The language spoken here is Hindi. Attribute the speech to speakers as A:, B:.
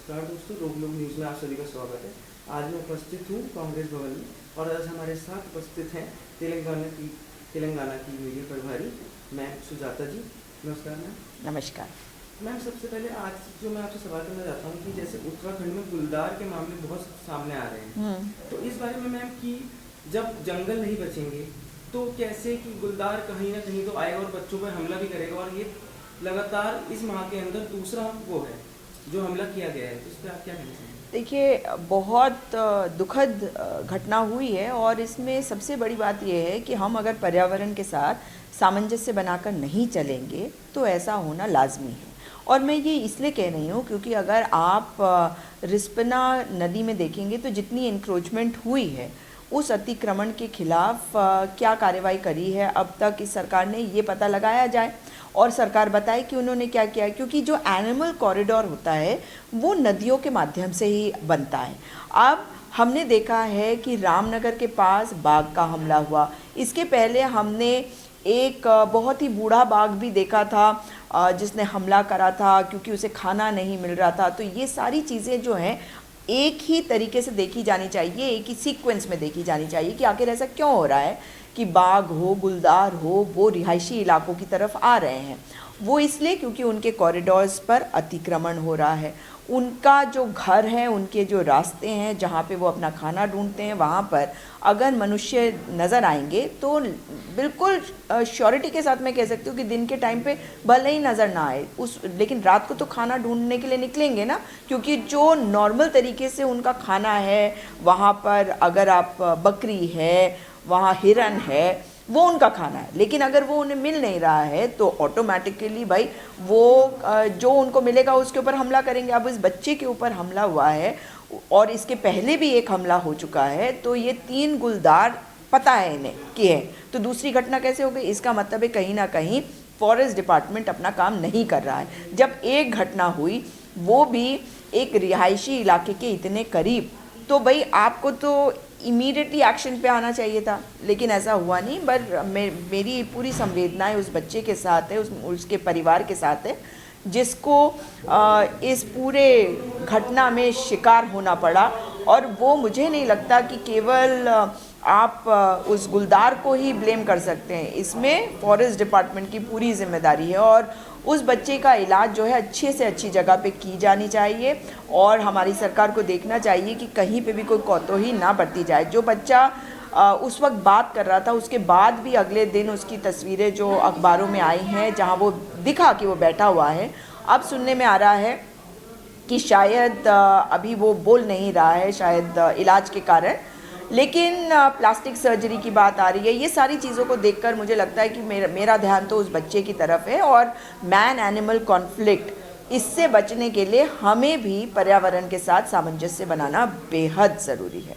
A: नमस्कार दोस्तों, लोग न्यूज़ में आप सभी का स्वागत है। आज मैं उपस्थित हूँ कांग्रेस भवन में और आज हमारे साथ उपस्थित हैं तेलंगाना की मीडिया प्रभारी मैम सुजाता जी। नमस्कार मैम।
B: नमस्कार
A: मैम, सबसे पहले आज जो मैं आपसे सवाल करना चाहता हूँ कि जैसे उत्तराखंड में गुलदार के मामले बहुत सामने आ रहे हैं, तो इस बारे में मैम कि जब जंगल नहीं बचेंगे तो कैसे कि गुलदार कहीं ना कहीं तो आएगा और बच्चों पर हमला भी करेगा, और ये लगातार इस माह के अंदर दूसरा वो है जो हमला किया गया है, तो इस पर आप क्या कहना चाहेंगे?
B: देखिए, बहुत दुखद घटना हुई है और इसमें सबसे बड़ी बात यह है कि हम अगर पर्यावरण के साथ सामंजस्य बनाकर नहीं चलेंगे तो ऐसा होना लाजमी है। और मैं ये इसलिए कह रही हूँ क्योंकि अगर आप रिस्पना नदी में देखेंगे तो जितनी इंक्रोचमेंट हुई है उस अतिक्रमण के खिलाफ क्या कार्रवाई करी है अब तक इस सरकार ने, ये पता लगाया जाए और सरकार बताए कि उन्होंने क्या किया है। क्योंकि जो एनिमल कॉरिडोर होता है वो नदियों के माध्यम से ही बनता है। अब हमने देखा है कि रामनगर के पास बाघ का हमला हुआ, इसके पहले हमने एक बहुत ही बूढ़ा बाघ भी देखा था जिसने हमला करा था क्योंकि उसे खाना नहीं मिल रहा था। तो ये सारी चीज़ें जो हैं एक ही तरीके से देखी जानी चाहिए, एक ही सीक्वेंस में देखी जानी चाहिए कि आखिर ऐसा क्यों हो रहा है कि बाघ हो, गुलदार हो, वो रिहायशी इलाकों की तरफ आ रहे हैं। वो इसलिए क्योंकि उनके कॉरिडोर्स पर अतिक्रमण हो रहा है। उनका जो घर है, उनके जो रास्ते हैं जहाँ पे वो अपना खाना ढूंढते हैं, वहाँ पर अगर मनुष्य नज़र आएंगे तो बिल्कुल श्योरिटी के साथ मैं कह सकती हूँ कि दिन के टाइम पे भले ही नज़र ना आए लेकिन रात को तो खाना ढूंढने के लिए निकलेंगे ना, क्योंकि जो नॉर्मल तरीके से उनका खाना है वहाँ पर, अगर आप बकरी है, वहाँ हिरन है, वो उनका खाना है। लेकिन अगर वो उन्हें मिल नहीं रहा है तो ऑटोमेटिकली भाई वो जो उनको मिलेगा उसके ऊपर हमला करेंगे। अब इस बच्चे के ऊपर हमला हुआ है और इसके पहले भी एक हमला हो चुका है, तो ये 3 गुलदार पता है इन्हें कि है, तो दूसरी घटना कैसे हो गई? इसका मतलब है कहीं ना कहीं फॉरेस्ट डिपार्टमेंट अपना काम नहीं कर रहा है। जब एक घटना हुई वो भी एक रिहायशी इलाके के इतने करीब, तो भाई आपको तो इमीडिएटली एक्शन पे आना चाहिए था, लेकिन ऐसा हुआ नहीं। पर मेरी पूरी संवेदनाएं उस बच्चे के साथ है, उसके परिवार के साथ है जिसको इस पूरे घटना में शिकार होना पड़ा। और वो मुझे नहीं लगता कि केवल आप उस गुलदार को ही ब्लेम कर सकते हैं, इसमें फॉरेस्ट डिपार्टमेंट की पूरी जिम्मेदारी है। और उस बच्चे का इलाज जो है अच्छे से अच्छी जगह पे की जानी चाहिए और हमारी सरकार को देखना चाहिए कि कहीं पे भी कोई कोताही ना बरती जाए। जो बच्चा उस वक्त बात कर रहा था, उसके बाद भी अगले दिन उसकी तस्वीरें जो अखबारों में आई हैं जहां वो दिखा कि वो बैठा हुआ है, अब सुनने में आ रहा है कि शायद अभी वो बोल नहीं रहा है, शायद इलाज के कारण, लेकिन प्लास्टिक सर्जरी की बात आ रही है। ये सारी चीज़ों को देखकर मुझे लगता है कि मेरा ध्यान तो उस बच्चे की तरफ है। और मैन एनिमल कॉन्फ्लिक्ट, इससे बचने के लिए हमें भी पर्यावरण के साथ सामंजस्य बनाना बेहद ज़रूरी है।